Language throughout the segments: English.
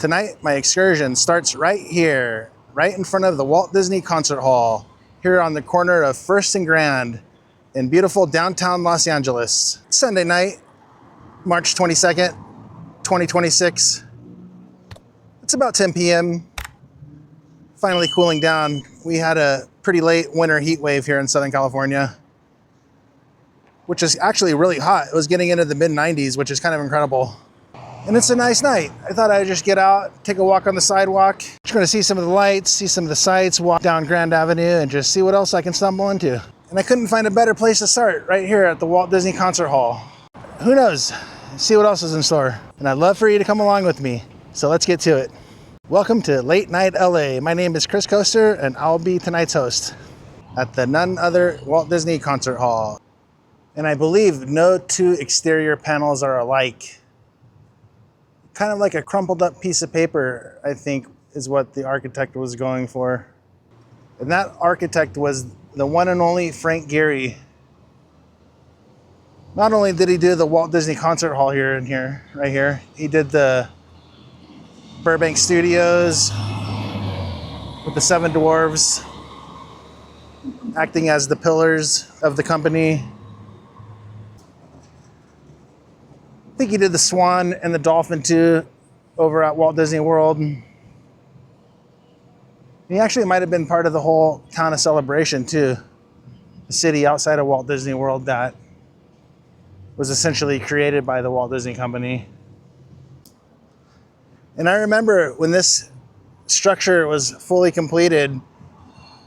Tonight, my excursion starts right here, right in front of the Walt Disney Concert Hall, here on the corner of First and Grand in beautiful downtown Los Angeles. Sunday night, March 22nd, 2026. It's about 10 p.m. Finally cooling down. We had a pretty late winter heat wave here in Southern California, which is actually really hot. It was getting into the mid-90s, which is kind of incredible. And it's a nice night. I thought I'd just get out, take a walk on the sidewalk. Just gonna see some of the lights, see some of the sights, walk down Grand Avenue, and just see what else I can stumble into. And I couldn't find a better place to start, right here at the Walt Disney Concert Hall. Who knows? See what else is in store. And I'd love for you to come along with me. So let's get to it. Welcome to Late Night LA. My name is Chris Coaster, and I'll be tonight's host at the none other Walt Disney Concert Hall. And I believe no two exterior panels are alike. Kind of like a crumpled up piece of paper, I think, is what the architect was going for. And that architect was the one and only Frank Gehry. Not only did he do the Walt Disney Concert Hall right here, he did the Burbank Studios with the Seven Dwarves acting as the pillars of the company. I think he did the Swan and the Dolphin too over at Walt Disney World. He actually might have been part of the whole Town of Celebration too. The city outside of Walt Disney World that was essentially created by the Walt Disney Company. And I remember when this structure was fully completed,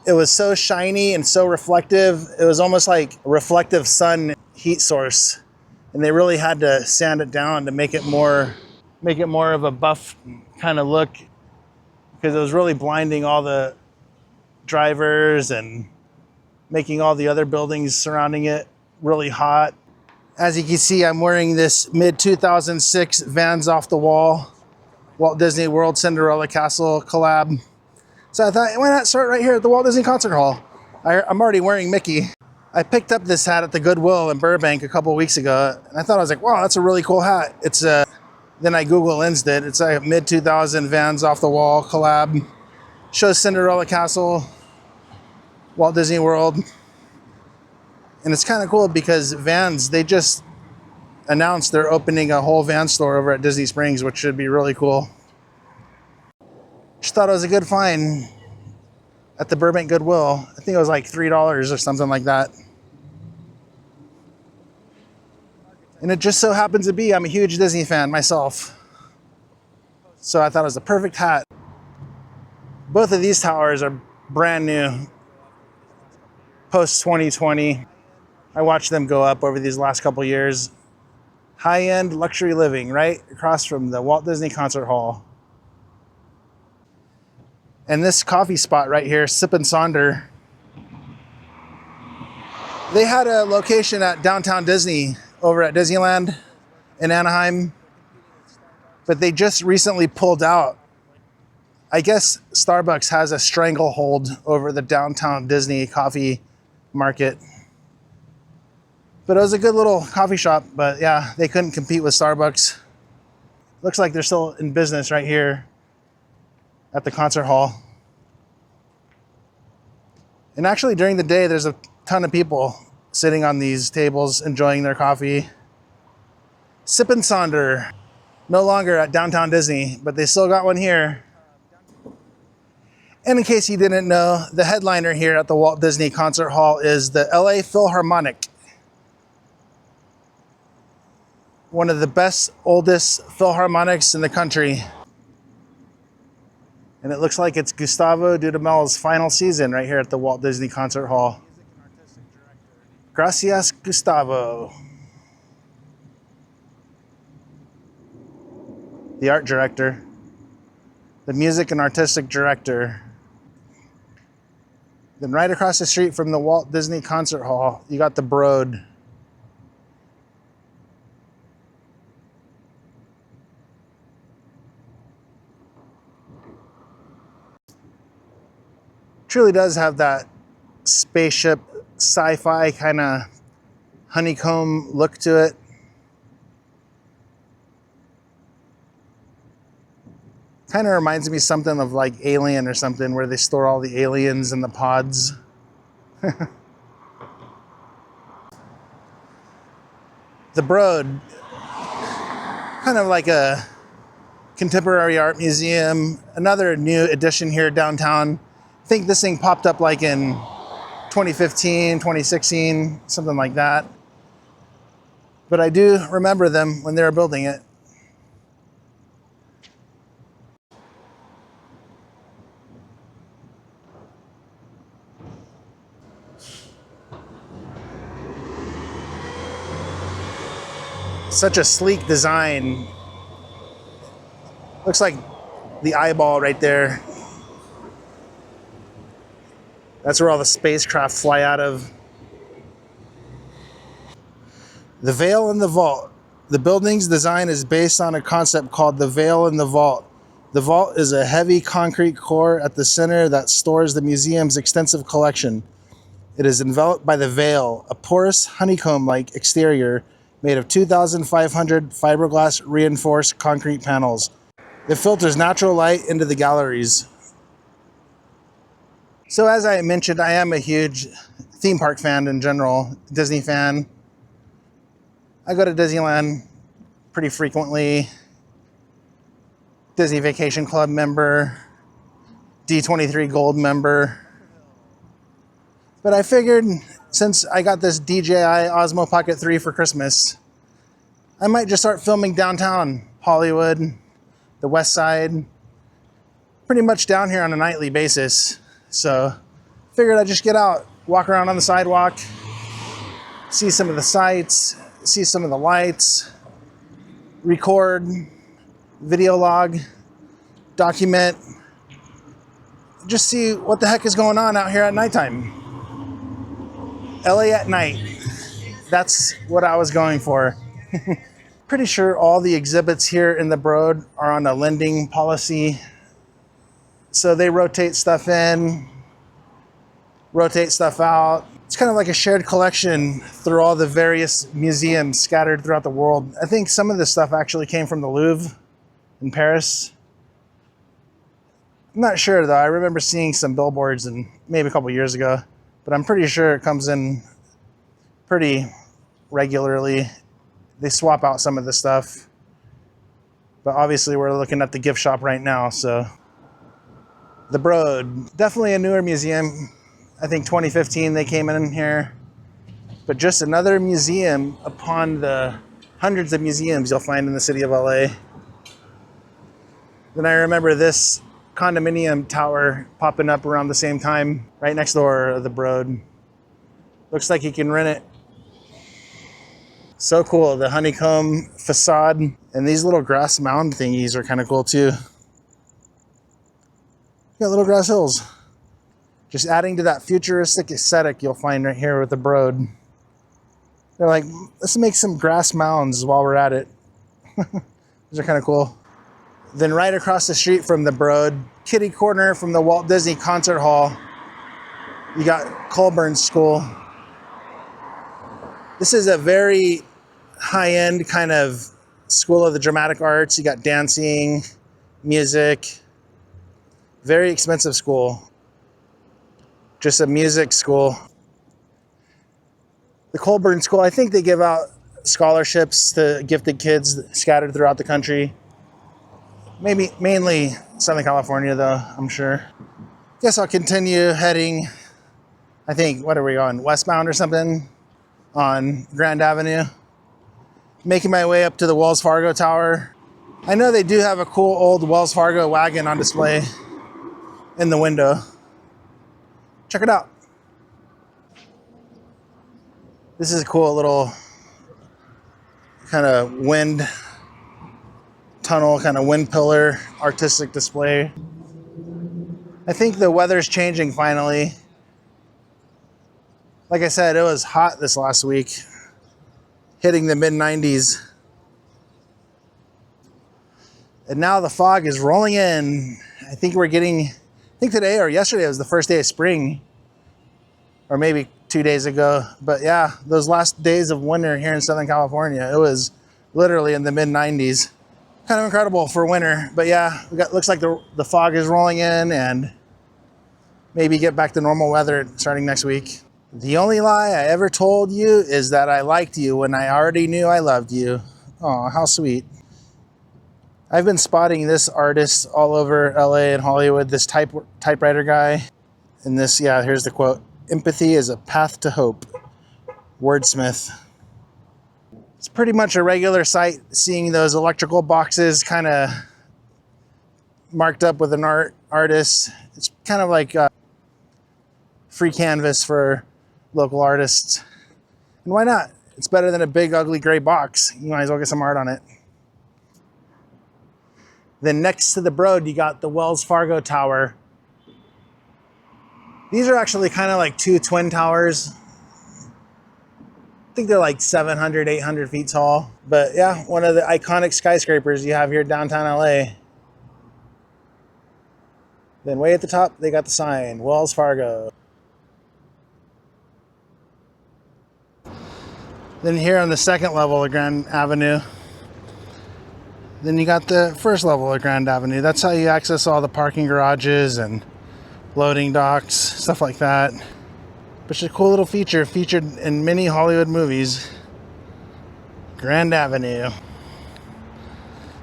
it was so shiny and so reflective. It was almost like a reflective sun heat source. And they really had to sand it down to make it more of a buff kind of look, because it was really blinding all the drivers and making all the other buildings surrounding it really hot. As you can see, I'm wearing this mid-2006 Vans Off the Wall Walt Disney World Cinderella Castle collab. So I thought, why not start right here at the Walt Disney Concert Hall? I'm already wearing Mickey. I picked up this hat at the Goodwill in Burbank a couple weeks ago, and I thought, I was like, wow, that's a really cool hat. It's then I Google Lensed it. It's a mid-2000 Vans Off the Wall collab. Shows Cinderella Castle, Walt Disney World. And it's kind of cool because Vans, they just announced they're opening a whole Vans store over at Disney Springs, which should be really cool. Just thought it was a good find at the Burbank Goodwill. I think it was like $3 or something like that. And it just so happens to be, I'm a huge Disney fan myself. So I thought it was the perfect hat. Both of these towers are brand new, post 2020. I watched them go up over these last couple years. High-end luxury living right across from the Walt Disney Concert Hall. And this coffee spot right here, Sippin' Sonder, they had a location at Downtown Disney over at Disneyland in Anaheim, but they just recently pulled out. I guess Starbucks has a stranglehold over the Downtown Disney coffee market. But it was a good little coffee shop, but yeah, they couldn't compete with Starbucks. Looks like they're still in business right here at the concert hall. And actually during the day, there's a ton of people sitting on these tables enjoying their coffee. Sippin' Sonder, no longer at Downtown Disney, but they still got one here. And in case you didn't know, the headliner here at the Walt Disney Concert Hall is the LA Philharmonic. One of the best, oldest Philharmonics in the country. And it looks like it's Gustavo Dudamel's final season right here at the Walt Disney Concert Hall. Gracias, Gustavo. The art director, the music and artistic director. Then right across the street from the Walt Disney Concert Hall, you got the Broad. Truly does have that spaceship sci-fi kind of honeycomb look to it. Kind of reminds me something of like Alien or something, where they store all the aliens in the pods. The Broad, kind of like a contemporary art museum. Another new addition here downtown. I think this thing popped up like in 2015, 2016, something like that. But I do remember them when they were building it. Such a sleek design. Looks like the eyeball right there. That's where all the spacecraft fly out of. The Veil in the Vault. The building's design is based on a concept called the Veil in the Vault. The vault is a heavy concrete core at the center that stores the museum's extensive collection. It is enveloped by the veil, a porous honeycomb-like exterior made of 2,500 fiberglass reinforced concrete panels. It filters natural light into the galleries. So as I mentioned, I am a huge theme park fan in general, Disney fan. I go to Disneyland pretty frequently. Disney Vacation Club member, D23 Gold member. But I figured since I got this DJI Osmo Pocket 3 for Christmas, I might just start filming downtown Hollywood, the West Side, pretty much down here on a nightly basis. So figured I'd just get out, walk around on the sidewalk, see some of the sights, see some of the lights, record, video log, document, just see what the heck is going on out here at nighttime. LA at night. That's what I was going for. Pretty sure all the exhibits here in the Broad are on a lending policy. So they rotate stuff in, rotate stuff out. It's kind of like a shared collection through all the various museums scattered throughout the world. I think some of this stuff actually came from the Louvre in Paris. I'm not sure though. I remember seeing some billboards and maybe a couple years ago, but I'm pretty sure it comes in pretty regularly. They swap out some of the stuff, but obviously we're looking at the gift shop right now. So the Broad, definitely a newer museum. I think 2015 they came in here, but just another museum upon the hundreds of museums you'll find in the city of LA. Then I remember this condominium tower popping up around the same time, right next door of the Broad. Looks like you can rent it. So cool, the honeycomb facade. And these little grass mound thingies are kind of cool too. Got little grass hills. Just adding to that futuristic aesthetic you'll find right here with the Broad. They're like, let's make some grass mounds while we're at it. These are kind of cool. Then right across the street from the Broad, kitty corner from the Walt Disney Concert Hall, you got Colburn School. This is a very high-end kind of school of the dramatic arts. You got dancing, music, very expensive school. Just a music school. The Colburn School, I think they give out scholarships to gifted kids scattered throughout the country. Maybe mainly Southern California though, I'm sure. Guess I'll continue heading, I think, what are we on, westbound or something on Grand Avenue. Making my way up to the Wells Fargo Tower. I know they do have a cool old Wells Fargo wagon on display in the window. Check it out. This is a cool little kind of wind tunnel, kind of wind pillar, artistic display. I think the weather's changing finally. Like I said, it was hot this last week, hitting the mid-90s. And now the fog is rolling in. I think today or yesterday was the first day of spring, or maybe 2 days ago. But yeah, those last days of winter here in Southern California, it was literally in the mid-90s. Kind of incredible for winter. But yeah, looks like the fog is rolling in, and maybe get back to normal weather starting next week. The only lie I ever told you is that I liked you when I already knew I loved you. Oh, how sweet. I've been spotting this artist all over LA and Hollywood, this typewriter guy. And this, yeah, here's the quote. Empathy is a path to hope. Wordsmith. It's pretty much a regular sight seeing those electrical boxes kind of marked up with an artist. It's kind of like free canvas for local artists. And why not? It's better than a big, ugly gray box. You might as well get some art on it. Then next to the Broad, you got the Wells Fargo Tower. These are actually kind of like two twin towers. I think they're like 700, 800 feet tall. But yeah, one of the iconic skyscrapers you have here downtown LA. Then way at the top, they got the sign, Wells Fargo. Then here on the second level of Grand Avenue, then you got the first level of Grand Avenue. That's how you access all the parking garages and loading docks, stuff like that. Which is a cool little feature featured in many Hollywood movies. Grand Avenue.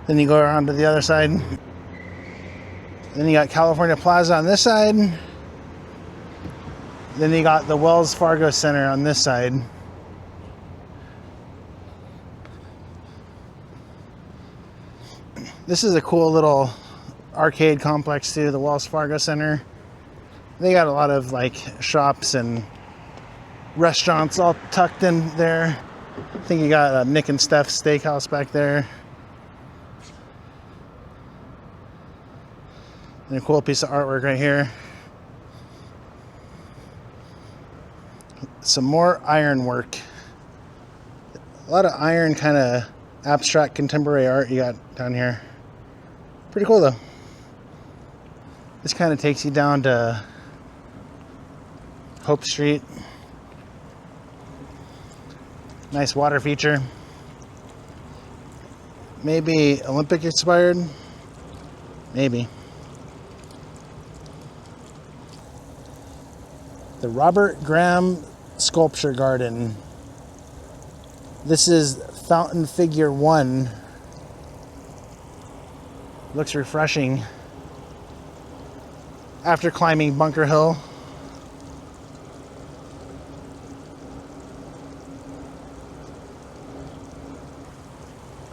Then you go around to the other side. Then you got California Plaza on this side. Then you got the Wells Fargo Center on this side. This is a cool little arcade complex too, the Wells Fargo Center. They got a lot of like shops and restaurants all tucked in there. I think you got Nick and Steph's Steakhouse back there. And a cool piece of artwork right here. Some more iron work. A lot of iron kind of abstract contemporary art you got down here. Pretty cool though. This kind of takes you down to Hope Street. Nice water feature. Maybe Olympic inspired. Maybe. The Robert Graham Sculpture Garden. This is Fountain Figure 1. Looks refreshing. After climbing Bunker Hill.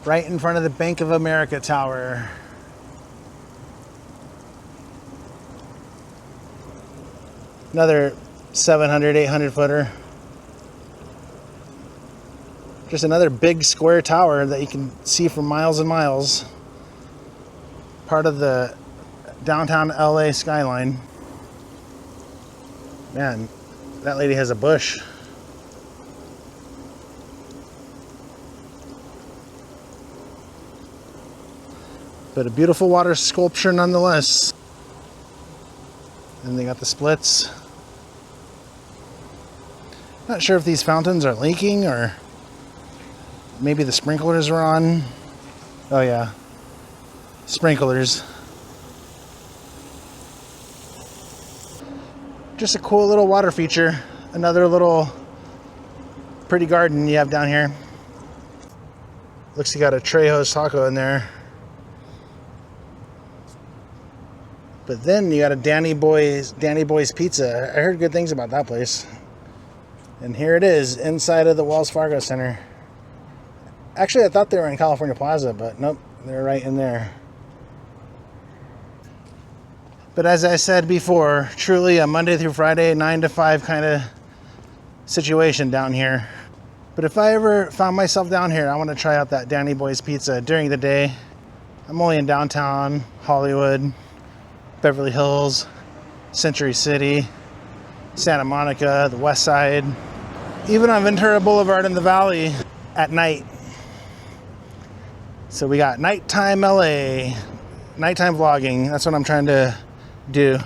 Right in front of the Bank of America Tower. Another 700, 800 footer. Just another big square tower that you can see for miles and miles. Part of the downtown LA skyline. Man, that lady has a bush. But a beautiful water sculpture nonetheless. And they got the splits. Not sure if these fountains are leaking or maybe the sprinklers are on. Oh yeah, sprinklers. Just a cool little water feature. Another little pretty garden you have down here. Looks like you got a Trejo's Taco in there. But then you got a Danny Boy's Pizza. I heard good things about that place. And here it is, inside of the Wells Fargo Center. Actually, I thought they were in California Plaza, but nope, they're right in there. But as I said before, truly a Monday through Friday, 9 to 5 kind of situation down here. But if I ever found myself down here, I want to try out that Danny Boy's Pizza during the day. I'm only in downtown Hollywood, Beverly Hills, Century City, Santa Monica, the West Side, even on Ventura Boulevard in the Valley at night. So we got nighttime LA, nighttime vlogging. That's what I'm trying to do.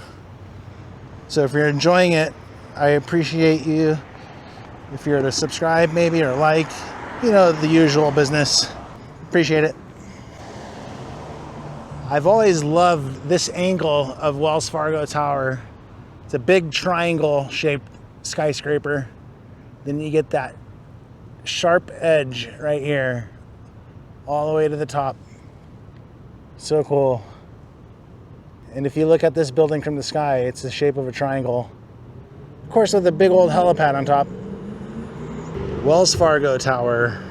So if you're enjoying it, I appreciate you. If you're to subscribe maybe or like, you know, the usual business. Appreciate it. I've always loved this angle of Wells Fargo Tower. It's a big triangle shaped skyscraper. Then you get that sharp edge right here, all the way to the top. So cool. And if you look at this building from the sky, it's the shape of a triangle. Of course, with a big old helipad on top. Wells Fargo Tower.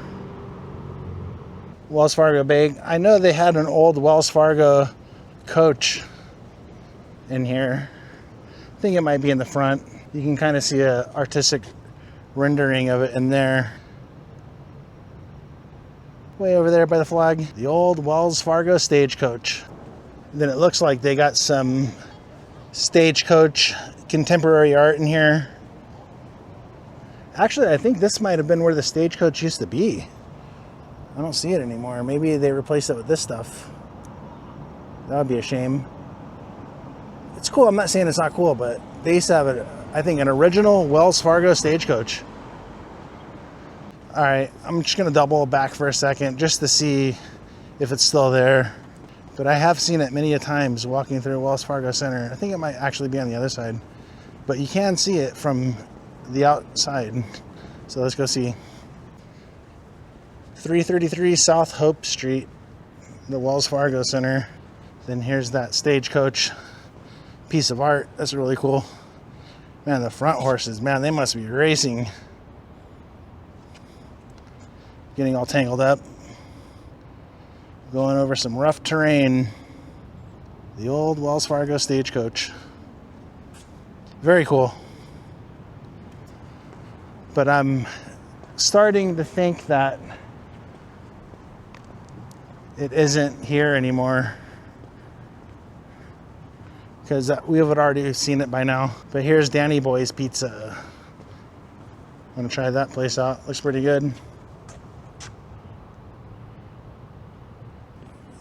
Wells Fargo Bay. I know they had an old Wells Fargo coach in here. I think it might be in the front. You can kind of see an artistic rendering of it in there. Way over there by the flag. The old Wells Fargo stagecoach. Then it looks like they got some stagecoach contemporary art in here. Actually, I think this might have been where the stagecoach used to be. I don't see it anymore. Maybe they replaced it with this stuff. That would be a shame. It's cool. I'm not saying it's not cool, but they used to have, I think, an original Wells Fargo stagecoach. All right, I'm just gonna double back for a second just to see if it's still there. But I have seen it many a times walking through Wells Fargo Center. I think it might actually be on the other side, but you can see it from the outside. So let's go see. 333 South Hope Street, the Wells Fargo Center. Then here's that stagecoach piece of art. That's really cool. Man, the front horses, man, they must be racing. Getting all tangled up. Going over some rough terrain. The old Wells Fargo stagecoach. Very cool. But I'm starting to think that it isn't here anymore, because we have already seen it by now. But here's Danny Boy's Pizza. I'm gonna try that place out. Looks pretty good.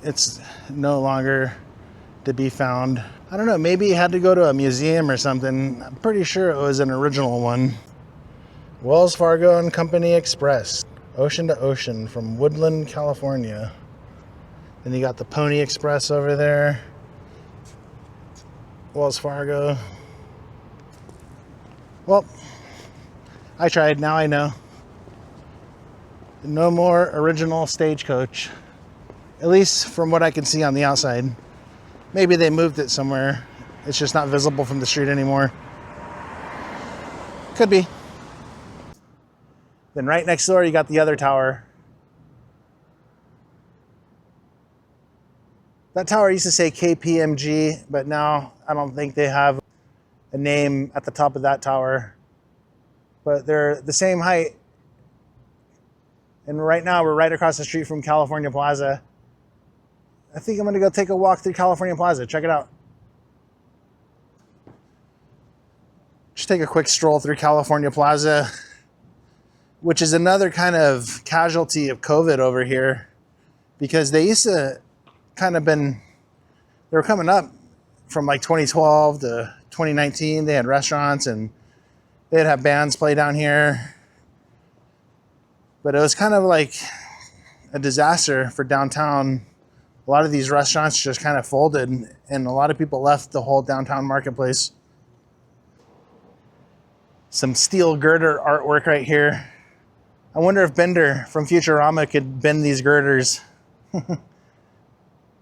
It's no longer to be found. I don't know, maybe it had to go to a museum or something. I'm pretty sure it was an original one. Wells Fargo and Company Express, ocean to ocean from Woodland, California. Then you got the Pony Express over there. Wells Fargo. Well, I tried, now I know. No more original stagecoach. At least from what I can see on the outside. Maybe they moved it somewhere. It's just not visible from the street anymore. Could be. Then right next door, you got the other tower. That tower used to say KPMG, but now I don't think they have a name at the top of that tower. But they're the same height. And right now, we're right across the street from California Plaza. I think I'm gonna go take a walk through California Plaza. Check it out. Just take a quick stroll through California Plaza, which is another kind of casualty of COVID over here, because they used to kind of they were coming up from like 2012 to 2019. They had restaurants and they'd have bands play down here. But it was kind of like a disaster for downtown. A lot of these restaurants just kind of folded and a lot of people left the whole downtown marketplace. Some steel girder artwork right here. I wonder if Bender from Futurama could bend these girders.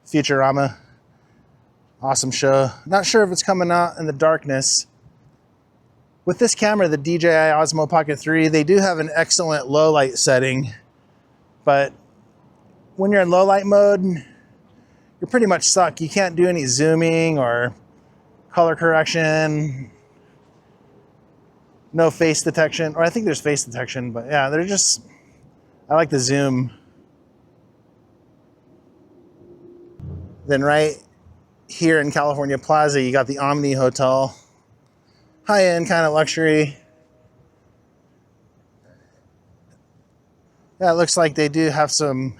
Futurama. Awesome show. Not sure if it's coming out in the darkness. With this camera, the DJI Osmo Pocket 3, they do have an excellent low light setting. But when you're in low light mode, you're pretty much stuck. You can't do any zooming or color correction. No face detection, or I think there's face detection, but yeah, they're just, I like the zoom. Then right here in California Plaza, you got the Omni Hotel. High-end kind of luxury. Yeah, it looks like they do have some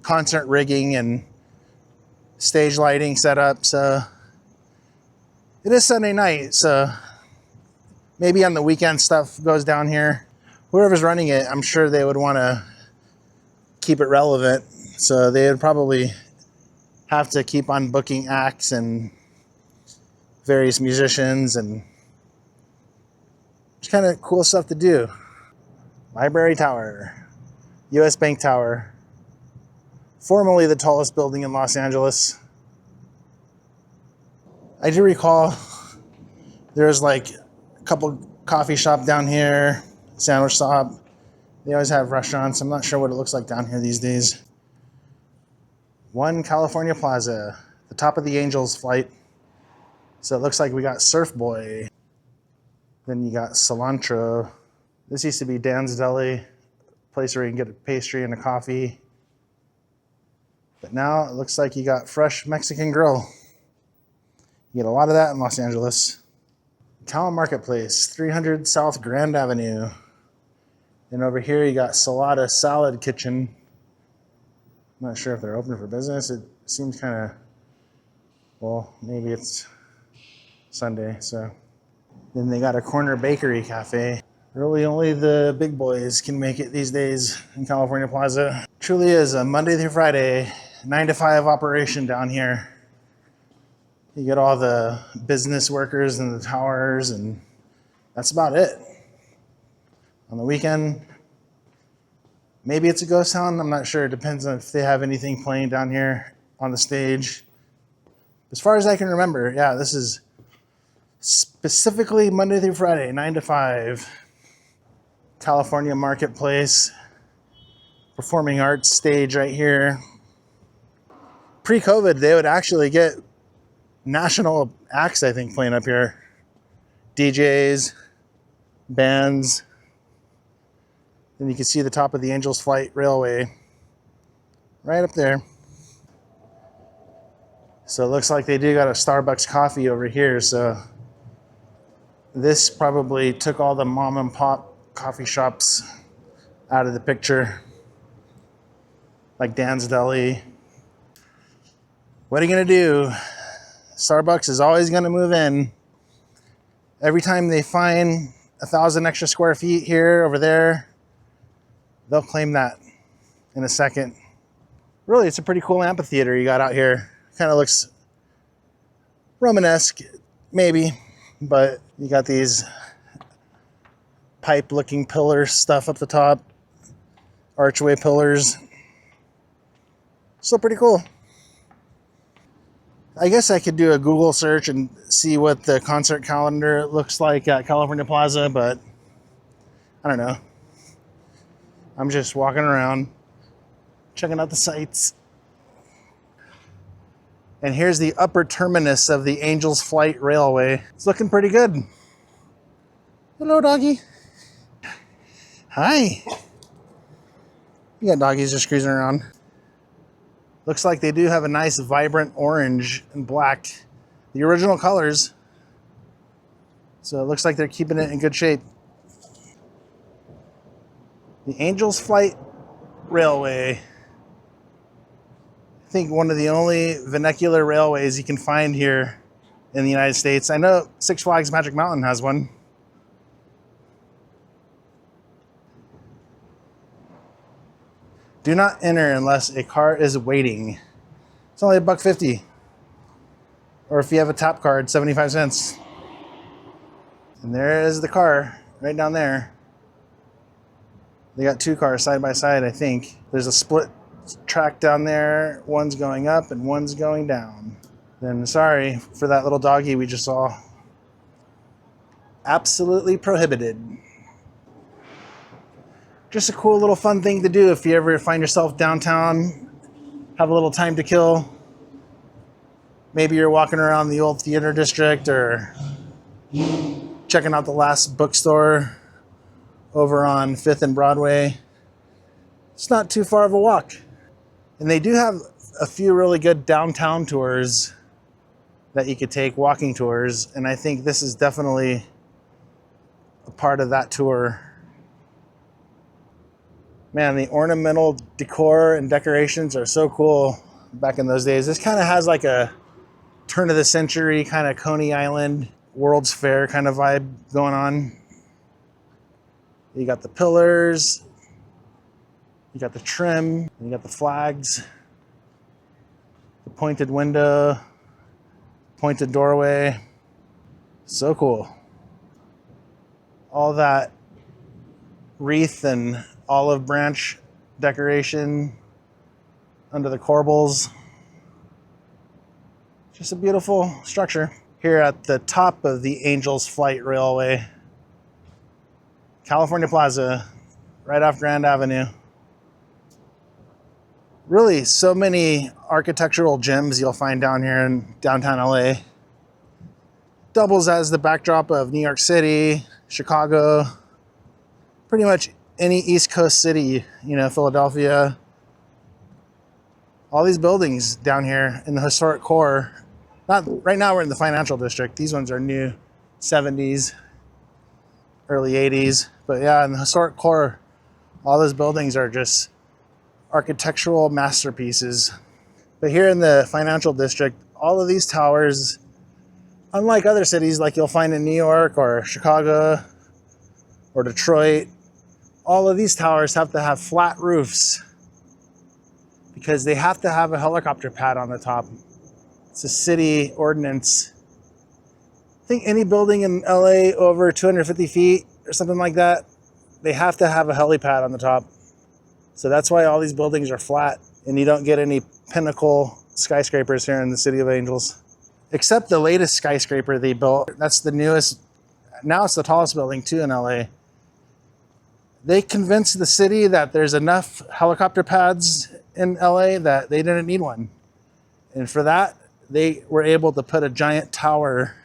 concert rigging and stage lighting set up, so it is Sunday night, so maybe on the weekend stuff goes down here. Whoever's running it, I'm sure they would want to keep it relevant, so they would probably have to keep on booking acts and various musicians, and it's kind of cool stuff to do. Library Tower, US Bank Tower, formerly the tallest building in Los Angeles. I do recall there's like a couple coffee shop down here, sandwich shop. They always have restaurants. I'm not sure what it looks like down here these days. One California Plaza, the top of the Angels flight. So it looks like we got Surf Boy. Then you got Cilantro. This used to be Dan's Deli, place where you can get a pastry and a coffee. But now it looks like you got Fresh Mexican Grill. You get a lot of that in Los Angeles. Town Marketplace, 300 South Grand Avenue. And over here you got Salada Salad Kitchen. I'm not sure if they're open for business. It seems kind of, well, maybe it's Sunday, so. Then they got a corner bakery cafe. Really only the big boys can make it these days in California Plaza. Truly is a Monday through Friday, 9 to 5 operation down here. You get all the business workers in the towers, and that's about it. On the weekend, maybe it's a ghost town. I'm not sure. It depends on if they have anything playing down here on the stage. As far as I can remember, yeah, this is specifically Monday through Friday, 9 to 5. California Marketplace, performing arts stage right here. Pre-COVID, they would actually get national acts, I think, playing up here. DJs, bands. Then you can see the top of the Angels Flight Railway right up there. So it looks like they do got a Starbucks coffee over here. So this probably took all the mom and pop coffee shops out of the picture, like Dan's Deli. What are you gonna do? Starbucks is always gonna move in. Every time they find 1,000 extra square feet here, over there, they'll claim that in a second. Really, it's a pretty cool amphitheater you got out here. Kind of looks Romanesque, maybe, but you got these pipe-looking pillar stuff up the top, archway pillars. Still pretty cool. I guess I could do a Google search and see what the concert calendar looks like at California Plaza, but I don't know. I'm just walking around, checking out the sights. And here's the upper terminus of the Angels Flight Railway. It's looking pretty good. Hello, doggy. Hi. You got doggies just cruising around. Looks like they do have a nice vibrant orange and black, the original colors. So it looks like they're keeping it in good shape. The Angels Flight Railway. I think one of the only vernacular railways you can find here in the United States. I know Six Flags Magic Mountain has one. Do not enter unless a car is waiting. It's only $1.50. Or if you have a tap card, 75 cents. And there is the car right down there. They got two cars side by side, I think. There's a split track down there. One's going up and one's going down. Then sorry for that little doggy we just saw. Absolutely prohibited. Just a cool little fun thing to do if you ever find yourself downtown, have a little time to kill. Maybe you're walking around the old theater district or checking out the last bookstore over on 5th and Broadway. It's not too far of a walk. And they do have a few really good downtown tours that you could take, walking tours. And I think this is definitely a part of that tour. Man, the ornamental decor and decorations are so cool back in those days. This kind of has like a turn of the century kind of Coney Island, World's Fair kind of vibe going on. You got the pillars, you got the trim, you got the flags, the pointed window, pointed doorway. So cool. All that wreath and olive branch decoration under the corbels. Just a beautiful structure. Here at the top of the Angels Flight Railway, California Plaza, right off Grand Avenue. Really, so many architectural gems you'll find down here in downtown LA. Doubles as the backdrop of New York City, Chicago, pretty much any East Coast city, you know, Philadelphia. All these buildings down here in the historic core. Not right now, we're in the financial district. These ones are new 70s, early 80s. But yeah, in the historic core, all those buildings are just architectural masterpieces. But here in the financial district, all of these towers, unlike other cities like you'll find in New York or Chicago or Detroit, all of these towers have to have flat roofs because they have to have a helicopter pad on the top. It's a city ordinance. I think any building in LA over 250 feet or something like that, they have to have a helipad on the top. So that's why all these buildings are flat and you don't get any pinnacle skyscrapers here in the City of Angels. Except the latest skyscraper they built. That's the newest. Now it's the tallest building too in LA. They convinced the city that there's enough helicopter pads in LA that they didn't need one. And for that, they were able to put a giant tower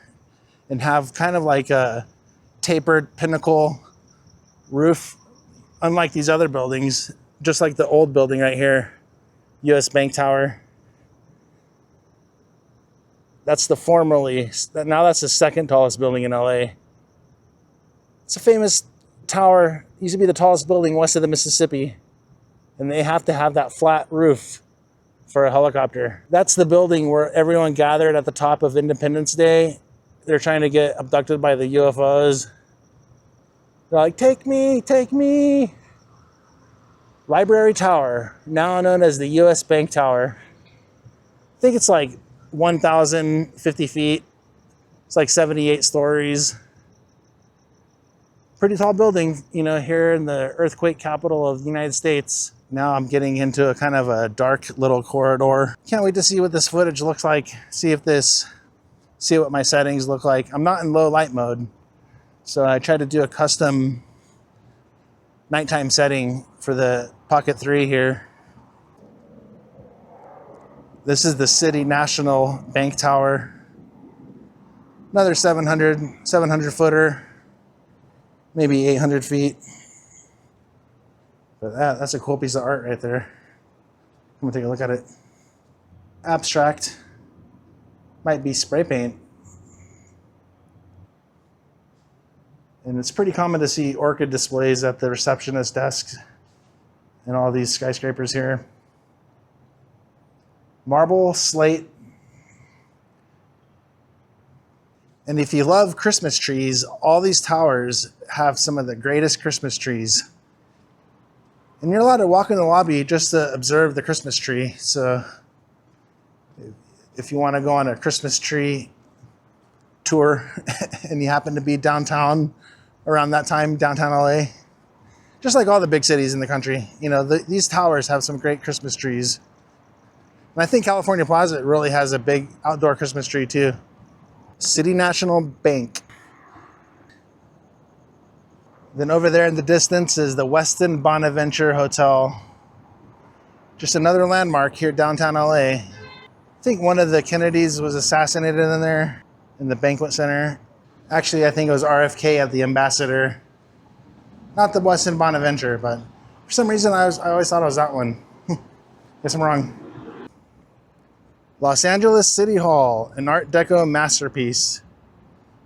and have kind of like a tapered pinnacle roof, unlike these other buildings, just like the old building right here, US Bank Tower. That's the formerly, now that's the second tallest building in LA. It's a famous tower, used to be the tallest building west of the Mississippi, and they have to have that flat roof for a helicopter. That's the building where everyone gathered at the top of Independence Day. They're trying to get abducted by the UFOs. They're like, take me, take me. Library Tower, now known as the US Bank Tower. I think it's like 1,050 feet. It's like 78 stories. Pretty tall building, you know, here in the earthquake capital of the United States. Now I'm getting into a kind of a dark little corridor. Can't wait to see what this footage looks like. See what my settings look like. I'm not in low light mode, so I tried to do a custom nighttime setting for the Pocket 3 here. This is the City National Bank Tower. Another 700 footer, maybe 800 feet. But that's a cool piece of art right there. I'm gonna take a look at it. Abstract. Might be spray paint. And it's pretty common to see orchid displays at the receptionist desk and all these skyscrapers here. Marble, slate. And if you love Christmas trees, all these towers have some of the greatest Christmas trees. And you're allowed to walk in the lobby just to observe the Christmas tree. So if you want to go on a Christmas tree tour and you happen to be downtown around that time, downtown LA, just like all the big cities in the country, you know, these towers have some great Christmas trees. And I think California Plaza really has a big outdoor Christmas tree too. City National Bank. Then over there in the distance is the Westin Bonaventure Hotel. Just another landmark here downtown LA. I think one of the Kennedys was assassinated in there, in the banquet center. Actually, I think it was RFK at the Ambassador. Not the Westin Bonaventure, but for some reason I always thought it was that one. Guess I'm wrong. Los Angeles City Hall, an Art Deco masterpiece.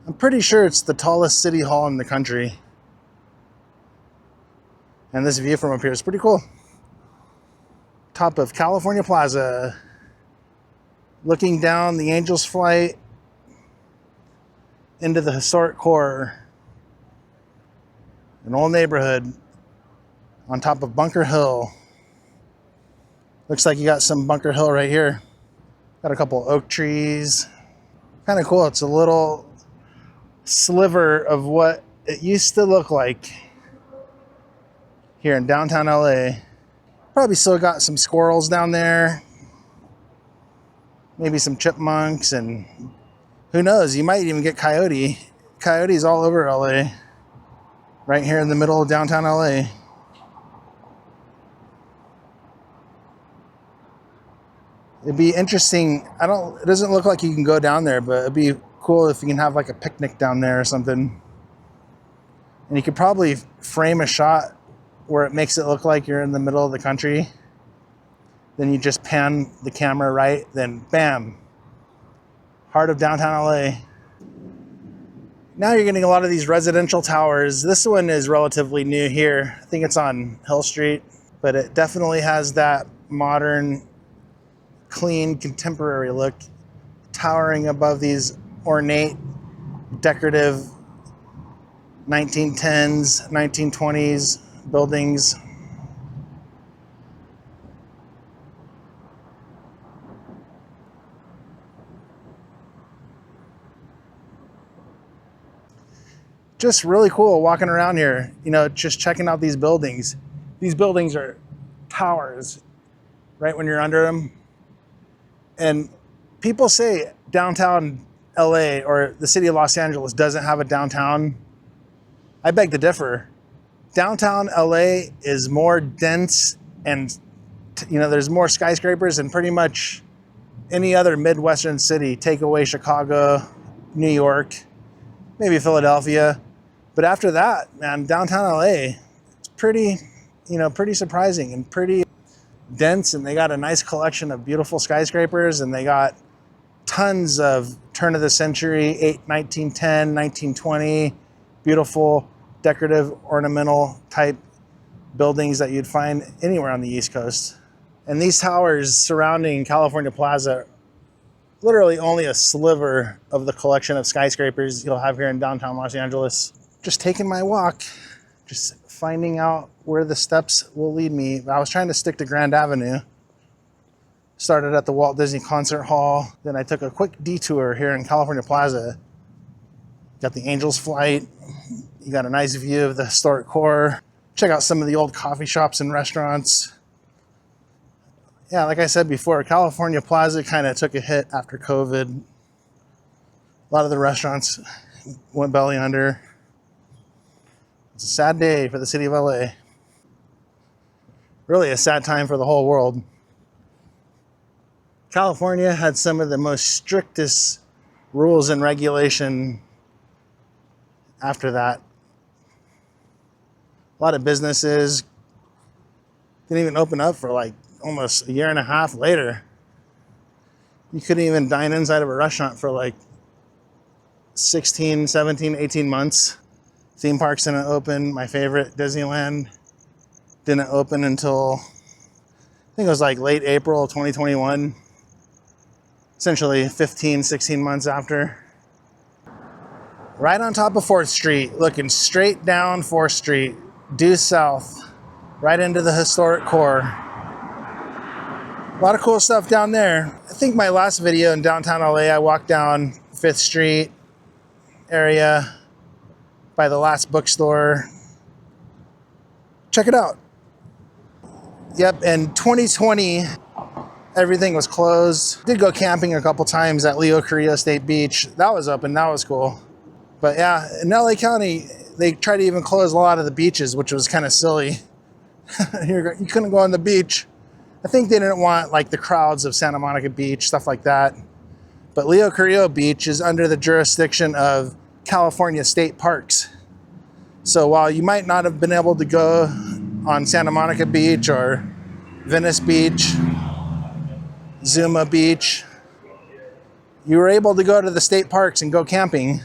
I'm pretty sure it's the tallest city hall in the country. And this view from up here is pretty cool. Top of California Plaza. Looking down the Angels Flight into the historic core. An old neighborhood on top of Bunker Hill. Looks like you got some Bunker Hill right here. Got a couple oak trees. Kind of cool. It's a little sliver of what it used to look like here in downtown LA. Probably still got some squirrels down there. Maybe some chipmunks, and who knows, you might even get coyotes all over LA. Right here in the middle of downtown LA. It'd be interesting. It doesn't look like you can go down there, but it'd be cool if you can have like a picnic down there or something. And you could probably frame a shot where it makes it look like you're in the middle of the country. Then you just pan the camera right, then bam, heart of downtown LA. Now you're getting a lot of these residential towers. This one is relatively new here. I think it's on Hill Street, but it definitely has that modern, clean, contemporary look, towering above these ornate, decorative 1910s, 1920s buildings. Just really cool walking around here, you know, just checking out these buildings. These buildings are towers right when you're under them. And people say downtown LA or the city of Los Angeles doesn't have a downtown. I beg to differ. Downtown LA is more dense, and you know, there's more skyscrapers than pretty much any other Midwestern city. Take away Chicago, New York, maybe Philadelphia. But after that, man, downtown LA, it's pretty, you know, pretty surprising and pretty dense. And they got a nice collection of beautiful skyscrapers, and they got tons of turn of the century, 1910, 1920, beautiful, decorative, ornamental type buildings that you'd find anywhere on the East Coast. And these towers surrounding California Plaza, literally only a sliver of the collection of skyscrapers you'll have here in downtown Los Angeles. Just taking my walk, just finding out where the steps will lead me. I was trying to stick to Grand Avenue. Started at the Walt Disney Concert Hall. Then I took a quick detour here in California Plaza. Got the Angels Flight. You got a nice view of the historic core. Check out some of the old coffee shops and restaurants. Yeah, like I said before, California Plaza kind of took a hit after COVID. A lot of the restaurants went belly under. It's a sad day for the city of LA. Really a sad time for the whole world. California had some of the most strictest rules and regulation after that. A lot of businesses didn't even open up for like almost a year and a half later. You couldn't even dine inside of a restaurant for like 16, 17, 18 months. Theme parks didn't open. My favorite, Disneyland, didn't open until, I think it was like late April 2021. Essentially 15, 16 months after. Right on top of 4th Street, looking straight down 4th Street, due south, right into the historic core. A lot of cool stuff down there. I think my last video in downtown LA, I walked down 5th Street area by the last bookstore. Check it out. Yep, in 2020, everything was closed. Did go camping a couple times at Leo Carrillo State Beach. That was open, that was cool. But yeah, in LA County, they tried to even close a lot of the beaches, which was kind of silly. You couldn't go on the beach. I think they didn't want like the crowds of Santa Monica Beach, stuff like that. But Leo Carrillo Beach is under the jurisdiction of California State Parks. So while you might not have been able to go on Santa Monica Beach or Venice Beach, Zuma Beach, you were able to go to the state parks and go camping,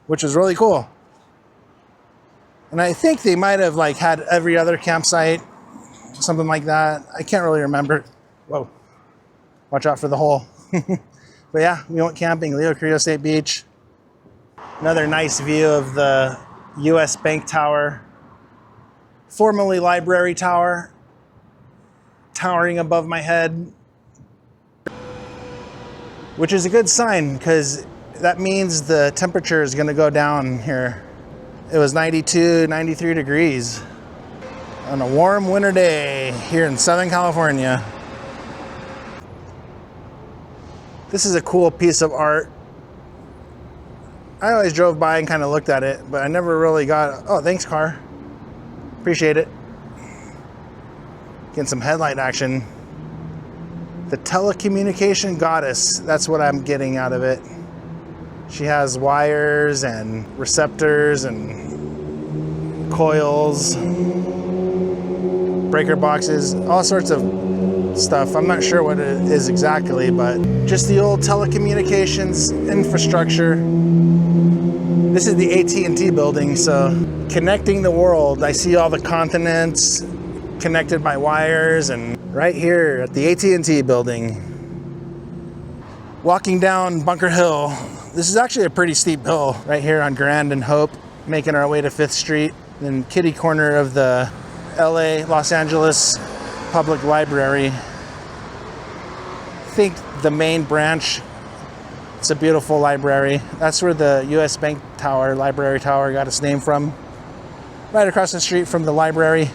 which was really cool. And I think they might have like had every other campsite, something like that. I can't really remember. Whoa, watch out for the hole. But yeah, we went camping, Leo Carrillo State Beach. Another nice view of the US Bank Tower, formerly Library Tower, towering above my head. which is a good sign because that means the temperature is going to go down here. It was 92, 93 degrees on a warm winter day here in Southern California. This is a cool piece of art. I always drove by and kind of looked at it, but I never really got, oh, thanks, car. Appreciate it. Getting some headlight action. The telecommunication goddess, that's what I'm getting out of it. She has wires and receptors and coils, breaker boxes, all sorts of stuff. I'm not sure what it is exactly, but just the old telecommunications infrastructure. This is the AT&T building, so connecting the world. I see all the continents connected by wires, and right here at the AT&T building. Walking down Bunker Hill. This is actually a pretty steep hill right here on Grand and Hope, making our way to 5th Street, then kitty corner of the LA, Los Angeles Public Library. I think the main branch, it's a beautiful library. That's where the US Bank Tower, Library Tower, got its name from. Right across the street from the library.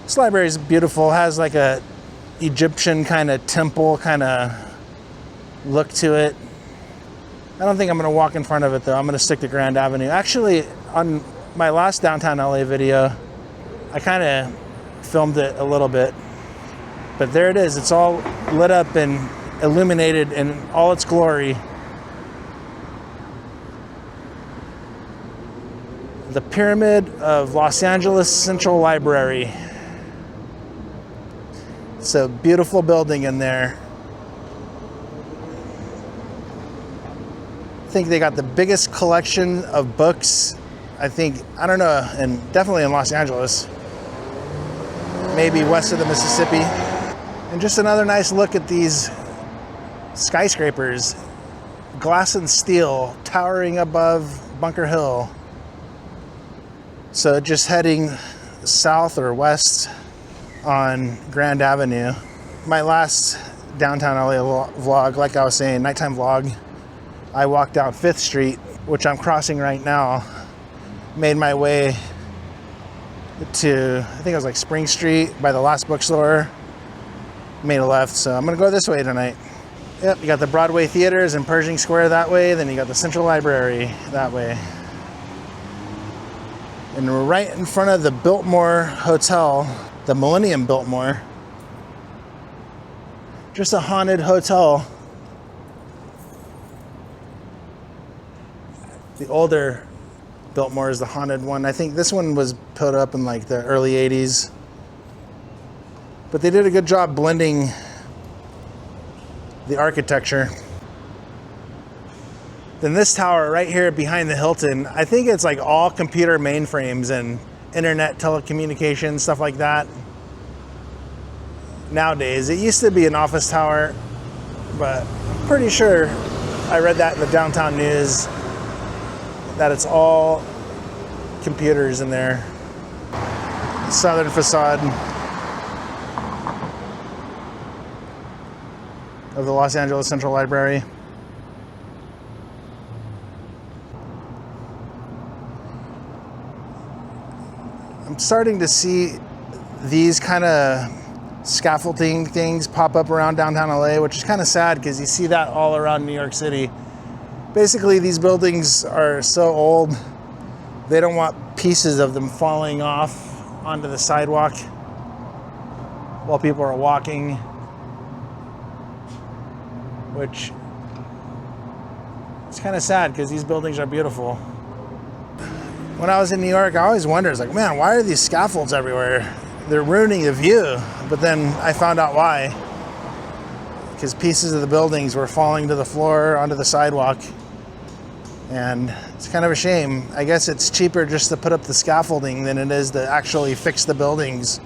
This library is beautiful, has like a Egyptian kind of temple kind of look to it. I don't think I'm gonna walk in front of it though. I'm gonna stick to Grand Avenue. Actually, on my last downtown LA video, I kind of filmed it a little bit, but there it is. It's all lit up and illuminated in all its glory. The Pyramid of Los Angeles Central Library. It's a beautiful building in there. I think they got the biggest collection of books, I think, I don't know, and definitely in Los Angeles. Maybe west of the Mississippi. And just another nice look at these skyscrapers, glass and steel, towering above Bunker Hill. So just heading south or west on Grand Avenue. My last downtown LA vlog, like I was saying, nighttime vlog, I walked down 5th Street, which I'm crossing right now. Made my way to, I think it was like Spring Street by the last bookstore. Made a left, so I'm gonna go this way tonight. Yep, you got the Broadway theaters and Pershing Square that way, then you got the Central Library that way. And we're right in front of the Biltmore Hotel, the Millennium Biltmore. Just a haunted hotel. The older Biltmore is the haunted one. I think this one was put up in like the early 80s. But they did a good job blending the architecture. Then this tower right here behind the Hilton, I think it's like all computer mainframes and internet telecommunications, stuff like that. Nowadays, it used to be an office tower, but I'm pretty sure I read that in the downtown news that it's all computers in there. Southern facade of the Los Angeles Central Library. I'm starting to see these kind of scaffolding things pop up around downtown LA, which is kind of sad because you see that all around New York City. Basically, these buildings are so old, they don't want pieces of them falling off onto the sidewalk while people are walking, which is kind of sad because these buildings are beautiful. When I was in New York, I always wondered, it's like, man, why are these scaffolds everywhere? They're ruining the view. But then I found out why. Because pieces of the buildings were falling to the floor, onto the sidewalk. And it's kind of a shame. I guess it's cheaper just to put up the scaffolding than it is to actually fix the buildings.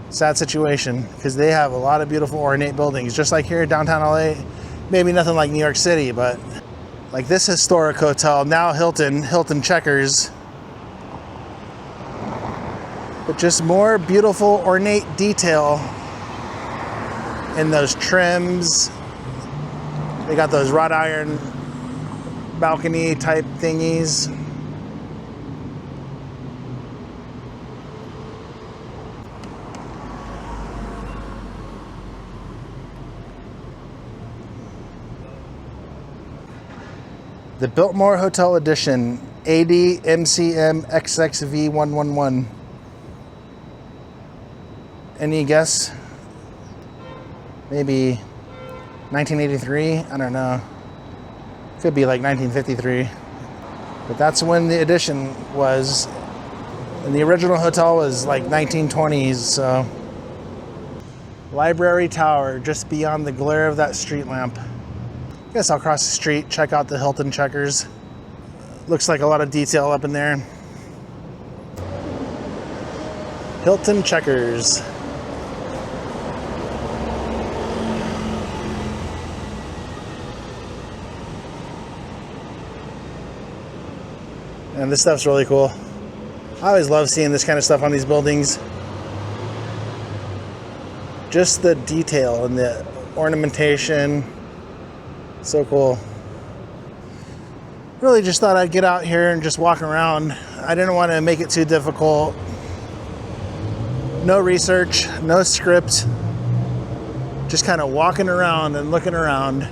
Sad situation, because they have a lot of beautiful ornate buildings, just like here in downtown LA. Maybe nothing like New York City, but like this historic hotel, now Hilton Checkers. But just more beautiful ornate detail in those trims. They got those wrought iron balcony type thingies. The Biltmore Hotel Edition, AD MCM XXV111. Any guess? Maybe 1983? I don't know. Could be like 1953. But that's when the edition was. And the original hotel was like 1920s, so. Library Tower, just beyond the glare of that street lamp. Guess I'll cross the street, check out the Hilton Checkers. Looks like a lot of detail up in there. Hilton Checkers. And this stuff's really cool. I always love seeing this kind of stuff on these buildings. Just the detail and the ornamentation. So cool. Really just thought I'd get out here and just walk around. I didn't want to make it too difficult. No research, no script. Just kind of walking around and looking around.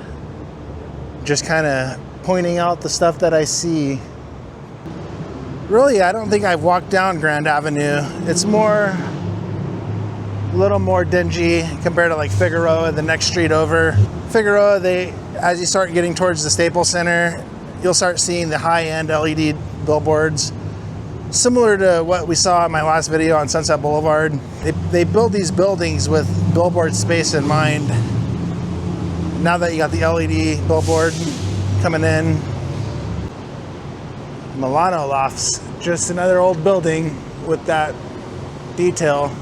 Just kind of pointing out the stuff that I see. Really, I don't think I've walked down Grand Avenue. It's a little more dingy compared to like Figueroa, the next street over. Figueroa, as you start getting towards the Staples Center, you'll start seeing the high-end LED billboards. Similar to what we saw in my last video on Sunset Boulevard. They build these buildings with billboard space in mind. Now that you got the LED billboard coming in. Milano Lofts, just another old building with that detail.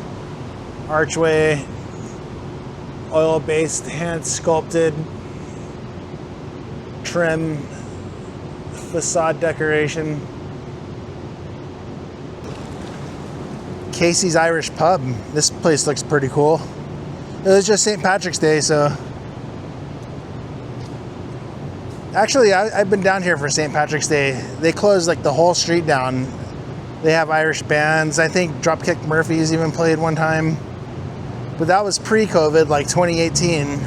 Archway, oil-based, hand-sculpted trim, facade decoration. Casey's Irish Pub. This place looks pretty cool. It was just St. Patrick's Day, so... Actually, I've been down here for St. Patrick's Day. They closed like the whole street down. They have Irish bands. I think Dropkick Murphys even played one time. But that was pre-COVID, like 2018.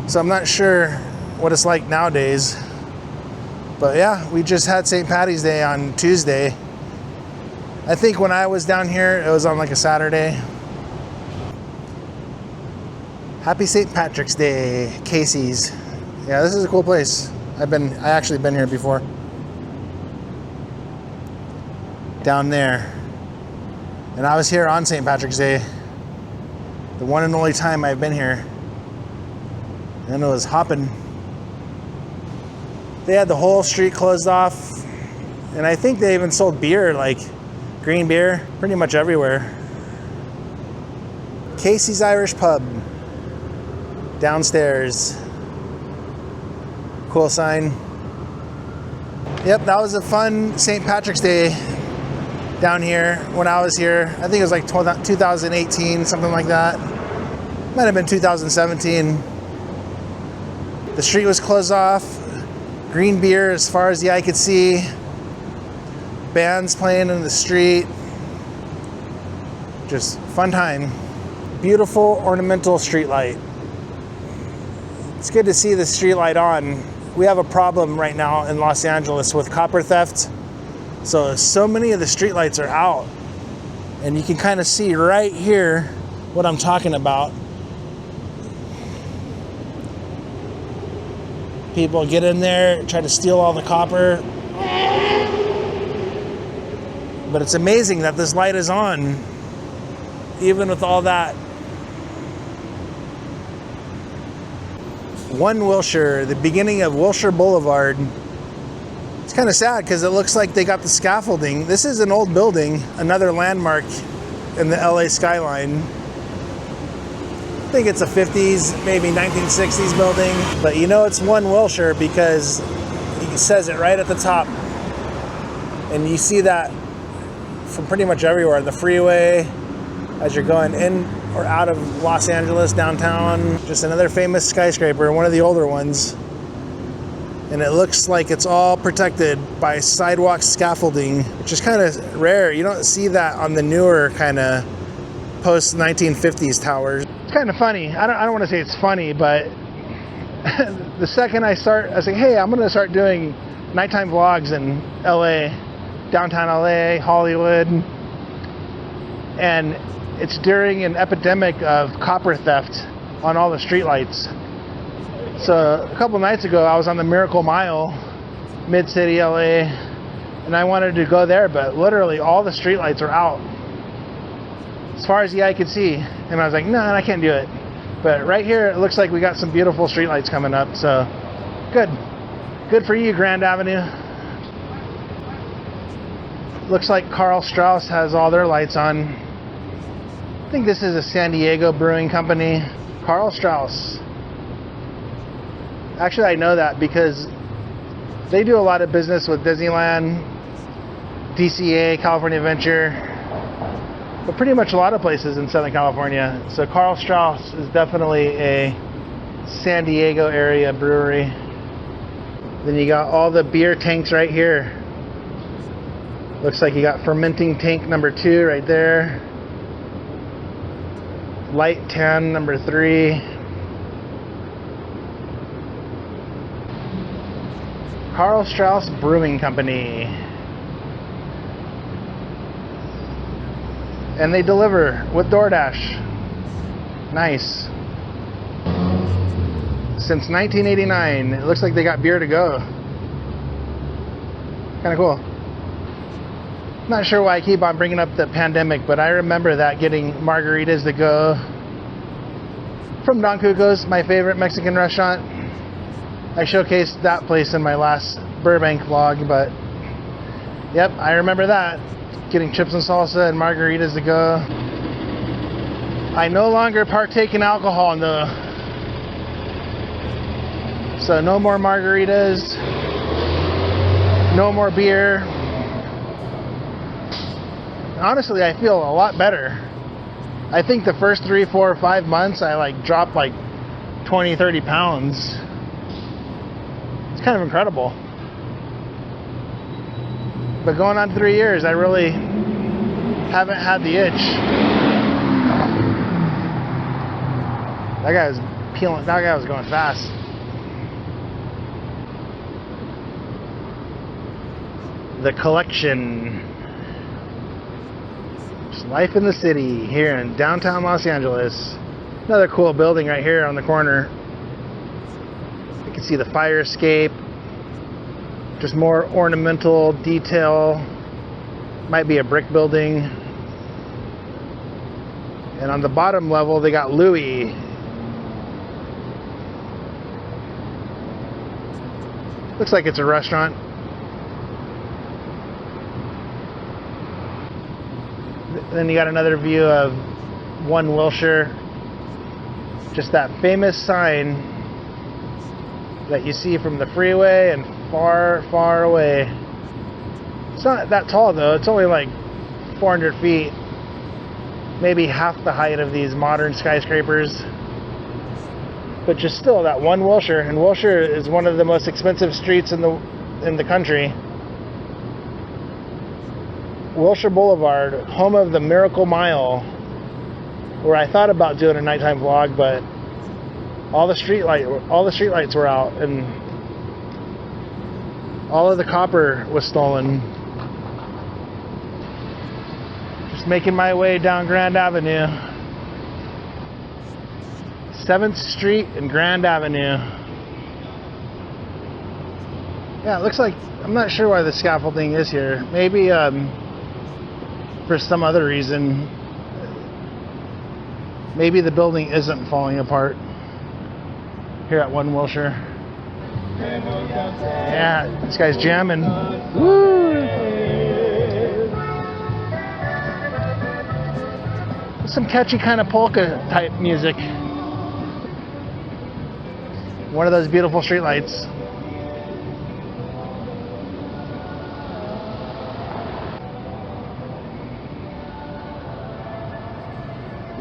So I'm not sure what it's like nowadays. But yeah, we just had St. Patty's Day on Tuesday. I think when I was down here, it was on like a Saturday. Happy St. Patrick's Day, Casey's. Yeah, this is a cool place. I actually been here before. Down there. And I was here on St. Patrick's Day. The one and only time I've been here. And it was hopping. They had the whole street closed off. And I think they even sold beer, like green beer, pretty much everywhere. Casey's Irish Pub. Downstairs. Cool sign. Yep, that was a fun St. Patrick's Day down here when I was here. I think it was like 2018, something like that. Might have been 2017. The street was closed off. Green beer as far as the eye could see. Bands playing in the street. Just fun time. Beautiful ornamental street light. It's good to see the street light on. We have a problem right now in Los Angeles with copper theft. So many of the streetlights are out. And you can kind of see right here what I'm talking about. People get in there, try to steal all the copper. But it's amazing that this light is on, even with all that. One Wilshire, the beginning of Wilshire Boulevard. It's kind of sad because it looks like they got the scaffolding. This is an old building, another landmark in the LA skyline. I think it's a 50s, maybe 1960s building. But you know it's One Wilshire because he says it right at the top. And you see that from pretty much everywhere. The freeway, as you're going in or out of Los Angeles downtown. Just another famous skyscraper, one of the older ones. And it looks like it's all protected by sidewalk scaffolding, which is kind of rare. You don't see that on the newer kind of post 1950s towers. It's kind of funny. I don't want to say it's funny, but the second I was like, hey, I'm going to start doing nighttime vlogs in LA, downtown LA, Hollywood. And it's during an epidemic of copper theft on all the streetlights. So a couple nights ago, I was on the Miracle Mile, mid-city LA, and I wanted to go there, but literally all the streetlights are out, as far as the eye could see. And I was like, no, I can't do it. But right here, it looks like we got some beautiful streetlights coming up. So good. Good for you, Grand Avenue. Looks like Karl Strauss has all their lights on. I think this is a San Diego brewing company. Karl Strauss. Actually, I know that because they do a lot of business with Disneyland, DCA, California Adventure, but pretty much a lot of places in Southern California. So Karl Strauss is definitely a San Diego area brewery. Then you got all the beer tanks right here. Looks like you got fermenting tank number 2 right there. Light tan number 3. Karl Strauss Brewing Company. And they deliver with DoorDash. Nice. Since 1989, it looks like they got beer to go. Kind of cool. Not sure why I keep on bringing up the pandemic, but I remember that, getting margaritas to go from Don Cuco's, my favorite Mexican restaurant. I showcased that place in my last Burbank vlog, but yep, I remember that. Getting chips and salsa and margaritas to go. I no longer partake in alcohol, though. So no more margaritas, no more beer. Honestly, I feel a lot better. I think the first 3, 4, 5 months, I dropped 20, 30 pounds. It's kind of incredible. But going on 3 years, I really haven't had the itch. That guy was peeling. That guy was going fast. The Collection. Just life in the city here in downtown Los Angeles. Another cool building right here on the corner. You can see the fire escape. Just more ornamental detail. Might be a brick building. And on the bottom level, they got Louie. Looks like it's a restaurant. Then you got another view of 1 Wilshire. Just that famous sign that you see from the freeway and far, far away. It's not that tall though. It's only 400 feet. Maybe half the height of these modern skyscrapers. But just still, that 1 Wilshire. And Wilshire is one of the most expensive streets in the country. Wilshire Boulevard, home of the Miracle Mile, where I thought about doing a nighttime vlog, but all the streetlights were out, and all of the copper was stolen. Just making my way down Grand Avenue, 7th Street and Grand Avenue. Yeah, it looks like, I'm not sure why the scaffolding is here. Maybe for some other reason. Maybe the building isn't falling apart here at 1 Wilshire. Yeah, this guy's jamming. Woo! Some catchy kind of polka type music. One of those beautiful streetlights.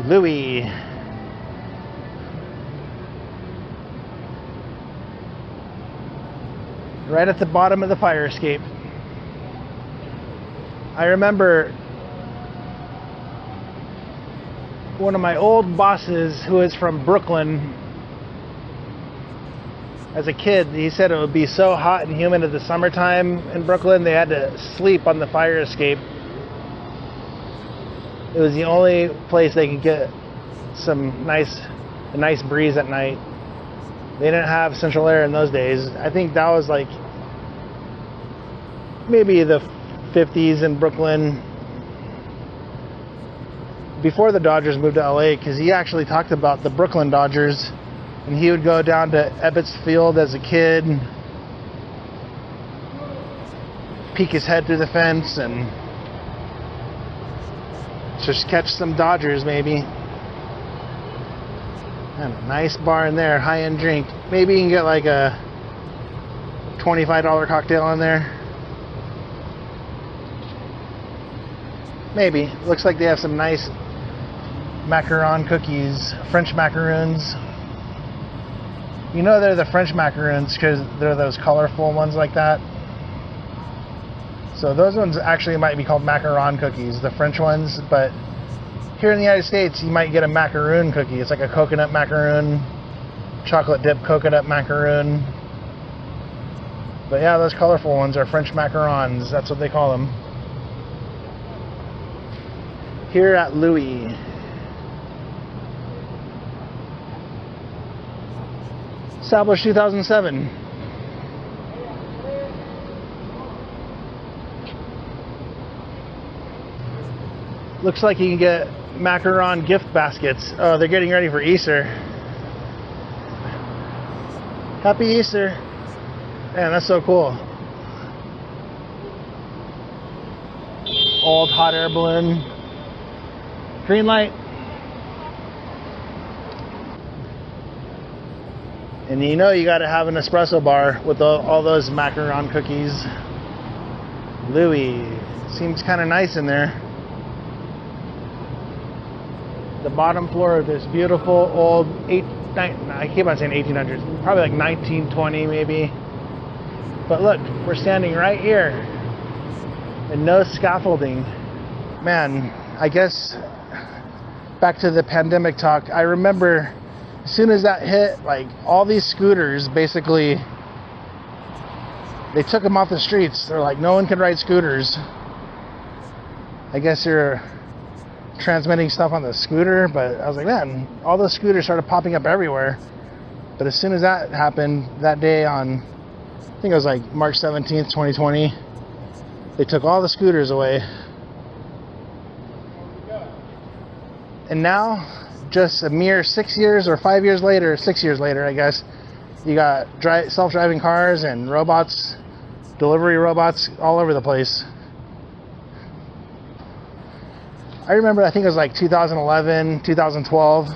Louie. Right at the bottom of the fire escape. I remember one of my old bosses who is from Brooklyn. As a kid, he said it would be so hot and humid in the summertime in Brooklyn, they had to sleep on the fire escape. It was the only place they could get a nice breeze at night. They didn't have central air in those days. I think that was like maybe the 50s in Brooklyn, before the Dodgers moved to LA, because he actually talked about the Brooklyn Dodgers, and he would go down to Ebbets Field as a kid, peek his head through the fence and just catch some Dodgers maybe. And a nice bar in there, high-end drink. Maybe you can get like a $25 cocktail in there. Maybe. Looks like they have some nice macaron cookies, French macaroons. You know they're the French macaroons because they're those colorful ones like that. So those ones actually might be called macaron cookies, the French ones, but here in the United States you might get a macaroon cookie. It's like a coconut macaroon, chocolate dip coconut macaroon. But yeah, those colorful ones are French macarons. That's what they call them. Here at Louie. Established 2007. Looks like you can get macaron gift baskets. Oh, they're getting ready for Easter. Happy Easter. Man, that's so cool. Old hot air balloon. Green light. And you know you gotta have an espresso bar with all those macaron cookies. Louie. Seems kind of nice in there. The bottom floor of this beautiful old I keep on saying 1800s, probably like 1920 maybe. But look, we're standing right here and no scaffolding. Man, I guess back to the pandemic talk, I remember as soon as that hit, like all these scooters basically, they took them off the streets. They're like, no one can ride scooters. I guess you're transmitting stuff on the scooter, but I was like, man, all those scooters started popping up everywhere. But as soon as that happened, that day on, I think it was like March 17th, 2020, they took all the scooters away. And now, just a mere 6 years or 5 years later, 6 years later, I guess, you got self-driving cars and robots, delivery robots all over the place. I remember, I think it was like 2011, 2012,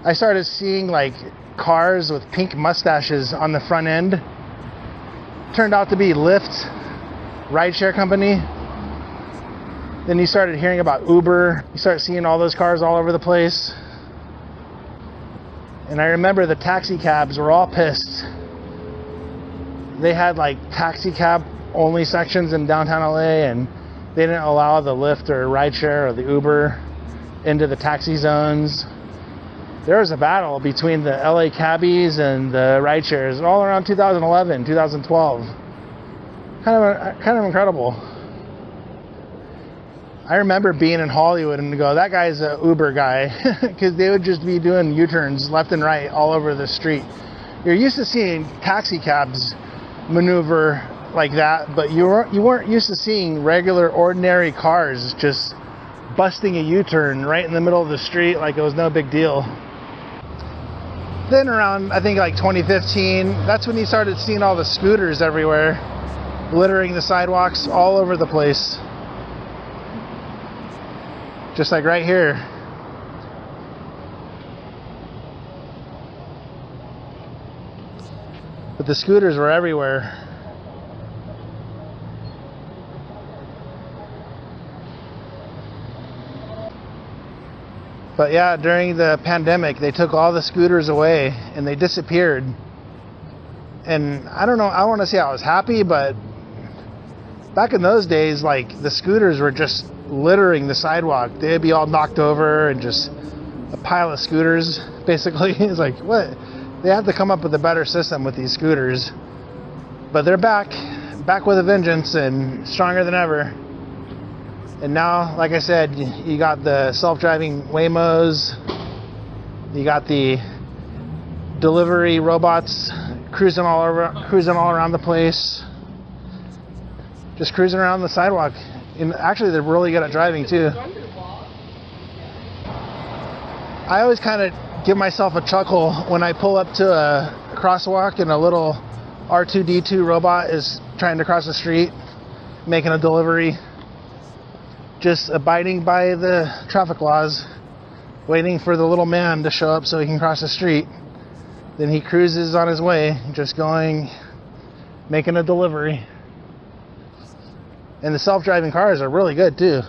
I started seeing like cars with pink mustaches on the front end. Turned out to be Lyft, rideshare company. Then you started hearing about Uber. You start seeing all those cars all over the place. And I remember the taxi cabs were all pissed. They had like taxi cab only sections in downtown LA, and they didn't allow the Lyft or rideshare or the Uber into the taxi zones. There was a battle between the LA cabbies and the rideshares all around 2011, 2012. Kind of incredible. I remember being in Hollywood and go, that guy's a Uber guy, because they would just be doing U-turns left and right all over the street. You're used to seeing taxi cabs maneuver like that, but you weren't used to seeing regular, ordinary cars just busting a U-turn right in the middle of the street like it was no big deal. Then around, I think like 2015, that's when you started seeing all the scooters everywhere, littering the sidewalks all over the place. Just like right here. But the scooters were everywhere. But yeah, during the pandemic, they took all the scooters away and they disappeared. And I don't know, I want to say I was happy, but back in those days, like, the scooters were just littering the sidewalk. They'd be all knocked over and just a pile of scooters, basically. It's like, what? They have to come up with a better system with these scooters. But they're back with a vengeance and stronger than ever. And now, like I said, you got the self-driving Waymos, you got the delivery robots cruising all around the place, just cruising around the sidewalk. And actually, they're really good at driving too. I always kind of give myself a chuckle when I pull up to a crosswalk and a little R2-D2 robot is trying to cross the street, making a delivery. Just abiding by the traffic laws, waiting for the little man to show up so he can cross the street. Then he cruises on his way, just going, making a delivery. And the self-driving cars are really good too.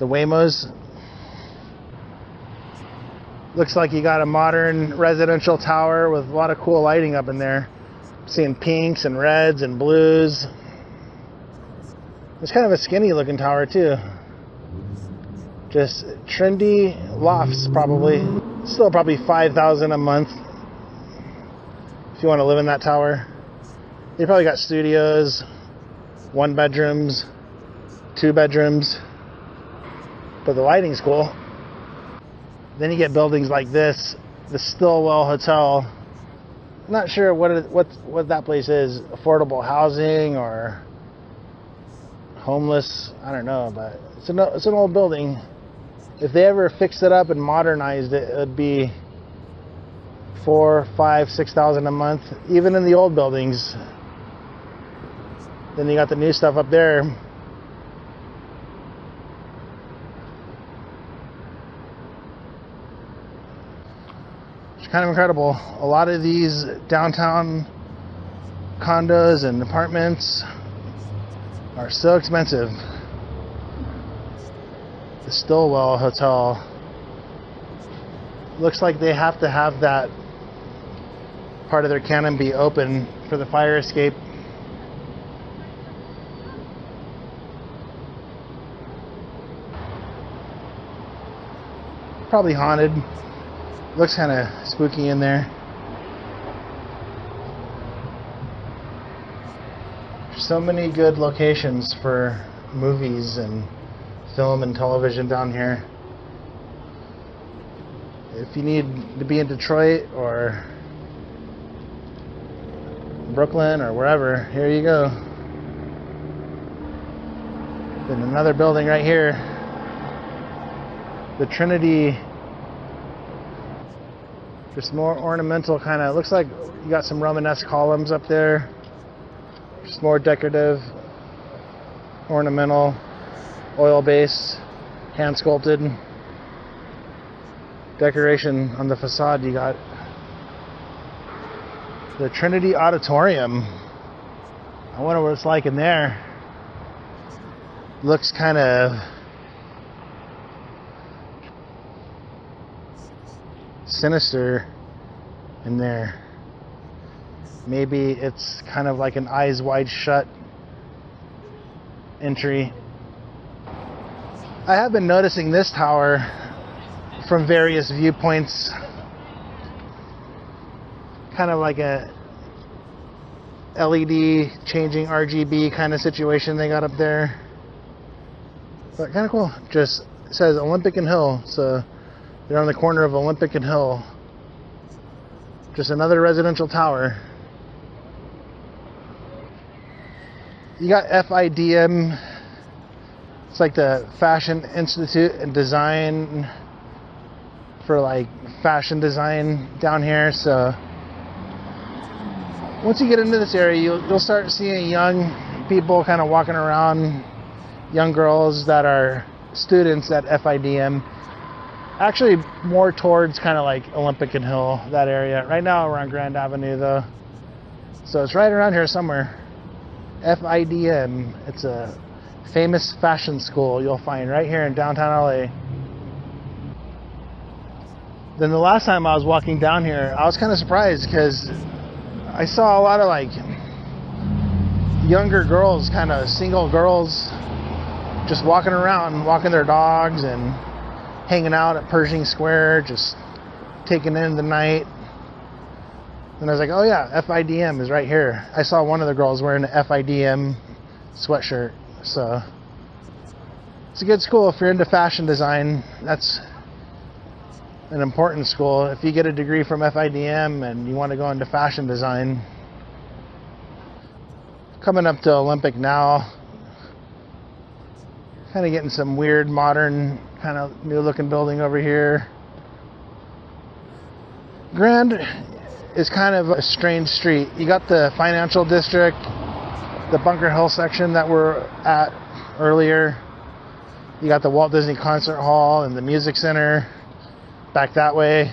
The Waymos. Looks like you got a modern residential tower with a lot of cool lighting up in there. Seeing pinks and reds and blues. It's kind of a skinny looking tower too. Just trendy lofts, probably. Still probably $5,000 a month if you want to live in that tower. They probably got studios, 1 bedrooms, 2 bedrooms, but the lighting's cool. Then you get buildings like this, the Stillwell Hotel. I'm not sure what that place is. Affordable housing or homeless, I don't know, but it's an old building. If they ever fixed it up and modernized it, it would be $4,000, $5,000, $6,000 a month, even in the old buildings. Then you got the new stuff up there. It's kind of incredible. A lot of these downtown condos and apartments are so expensive. The Stillwell Hotel. Looks like they have to have that part of their canopy open for the fire escape. Probably haunted. Looks kind of spooky in there. There's so many good locations for movies and film and television down here. If you need to be in Detroit or Brooklyn or wherever, here you go. Then another building right here, the Trinity. Just more ornamental kind of. Looks like you got some Romanesque columns up there. Just more decorative, ornamental, oil base, hand sculpted decoration on the facade. You got the Trinity Auditorium. I wonder what it's like in there. Looks kind of sinister in there. Maybe it's kind of like an Eyes Wide Shut entry. I have been noticing this tower from various viewpoints. Kind of like a LED changing RGB kind of situation they got up there. But kind of cool. Just says Olympic and Hill, so they're on the corner of Olympic and Hill. Just another residential tower. You got FIDM. It's like the Fashion Institute and Design for like fashion design down here. So once you get into this area, you'll start seeing young people kind of walking around, young girls that are students at FIDM. Actually more towards kind of like Olympic and Hill, that area. Right now we're on Grand Avenue though. So it's right around here somewhere. FIDM. It's a famous fashion school you'll find right here in downtown LA. Then the last time I was walking down here, I was kind of surprised because I saw a lot of like younger girls, kind of single girls, just walking around, walking their dogs and hanging out at Pershing Square, just taking in the night. And I was like, oh yeah, FIDM is right here. I saw one of the girls wearing an FIDM sweatshirt. So it's a good school if you're into fashion design. That's an important school. If you get a degree from FIDM and you want to go into fashion design. Coming up to Olympic now. Kind of getting some weird, modern, kind of new looking building over here. Grand is kind of a strange street. You got the financial district, the Bunker Hill section that we're at earlier. You got the Walt Disney Concert Hall and the Music Center back that way.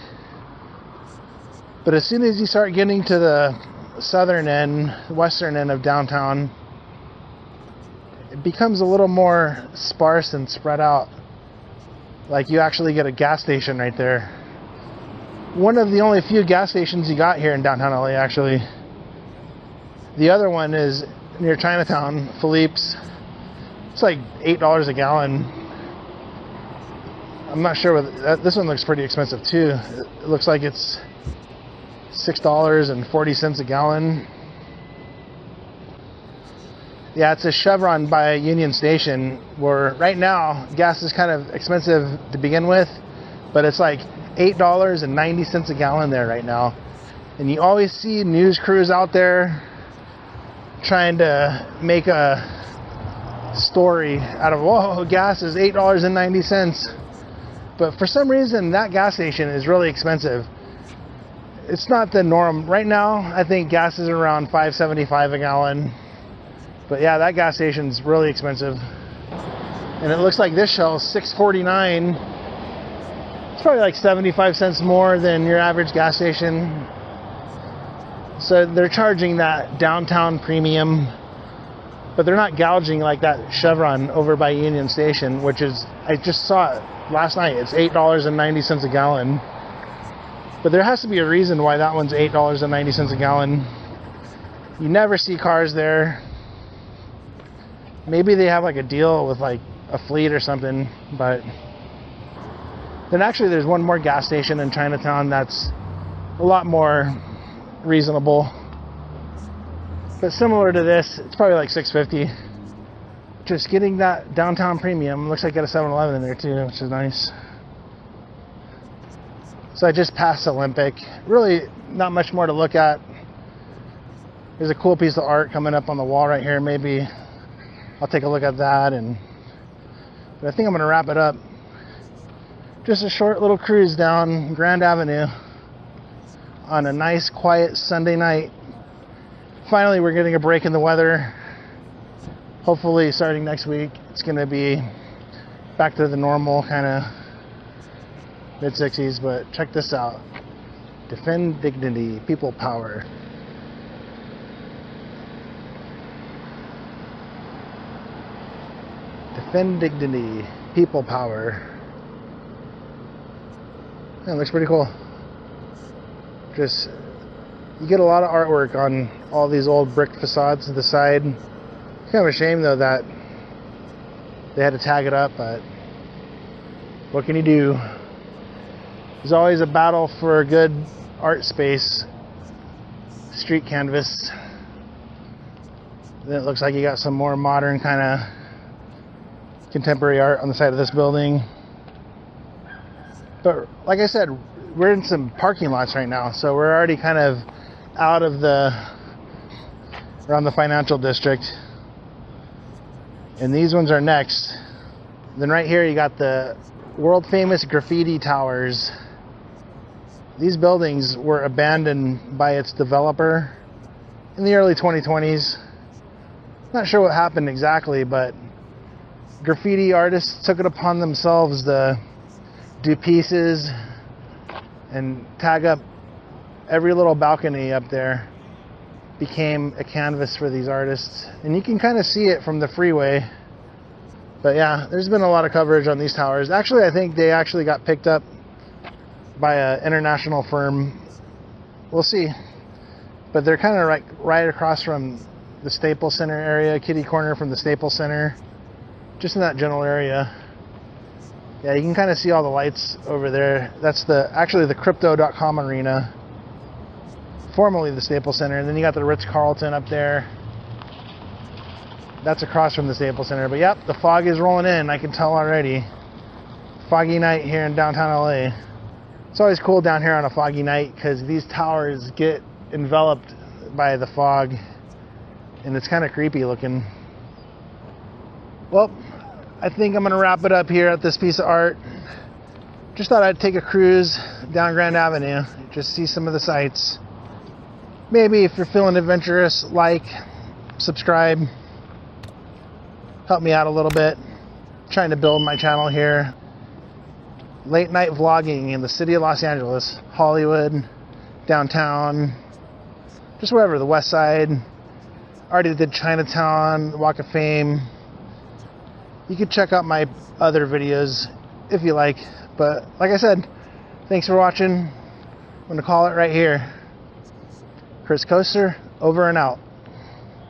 But as soon as you start getting to the southern end, western end of downtown, it becomes a little more sparse and spread out. Like you actually get a gas station right there. One of the only few gas stations you got here in downtown LA, actually. The other one is near Chinatown, Philippe's. It's like $8 a gallon. I'm not sure what this one looks pretty expensive too. It looks like it's $6.40 a gallon. Yeah, it's a Chevron by Union Station, where right now gas is kind of expensive to begin with, but it's like $8.90 a gallon there right now. And you always see news crews out there trying to make a story out of, whoa, gas is $8.90. But for some reason, that gas station is really expensive. It's not the norm. Right now, I think gas is around $5.75 a gallon. But yeah, that gas station's really expensive. And it looks like this Shell is $6.49. It's probably like 75 cents more than your average gas station. So they're charging that downtown premium, but they're not gouging like that Chevron over by Union Station, which is, I just saw it last night. It's $8.90 a gallon. But there has to be a reason why that one's $8.90 a gallon. You never see cars there. Maybe they have like a deal with like a fleet or something, but then actually there's one more gas station in Chinatown that's a lot more reasonable. But similar to this, it's probably like $6.50. Just getting that downtown premium. Looks like got a 7-Eleven in there too, which is nice. So I just passed Olympic. Really not much more to look at. There's a cool piece of art coming up on the wall right here. Maybe I'll take a look at that. But I think I'm going to wrap it up. Just a short little cruise down Grand Avenue on a nice, quiet Sunday night. Finally, we're getting a break in the weather. Hopefully, starting next week, it's going to be back to the normal kind of mid-60s. But check this out. Defend dignity, people power. Defend dignity, people power. Yeah, it looks pretty cool. Just, you get a lot of artwork on all these old brick facades to the side. It's kind of a shame though that they had to tag it up, but what can you do? There's always a battle for a good art space. Street canvas. Then it looks like you got some more modern kind of contemporary art on the side of this building. But like I said, we're in some parking lots right now, so we're already kind of out of around the financial district. And these ones are next. Then right here you got the world famous graffiti towers. These buildings were abandoned by its developer in the early 2020s. Not sure what happened exactly, but graffiti artists took it upon themselves to do pieces and tag up every little balcony up there. Became a canvas for these artists, and you can kind of see it from the freeway. But yeah, there's been a lot of coverage on these towers. Actually, I think they actually got picked up by an international firm. We'll see. But they're kind of like right across from the Staples Center area, kitty corner from the Staples Center, just in that general area. Yeah, you can kind of see all the lights over there. That's actually the Crypto.com arena, formerly the Staples Center. And then you got the Ritz-Carlton up there. That's across from the Staples Center. But yep, the fog is rolling in. I can tell already. Foggy night here in downtown LA. It's always cool down here on a foggy night because these towers get enveloped by the fog, and it's kind of creepy looking. Well, I think I'm gonna wrap it up here at this piece of art. Just thought I'd take a cruise down Grand Avenue, just see some of the sights. Maybe if you're feeling adventurous, like, subscribe, help me out a little bit. Trying to build my channel here. Late night vlogging in the city of Los Angeles, Hollywood, downtown, just wherever, the West Side. Already did Chinatown, Walk of Fame. You can check out my other videos if you like. But like I said, thanks for watching. I'm going to call it right here. Chris Coaster, over and out.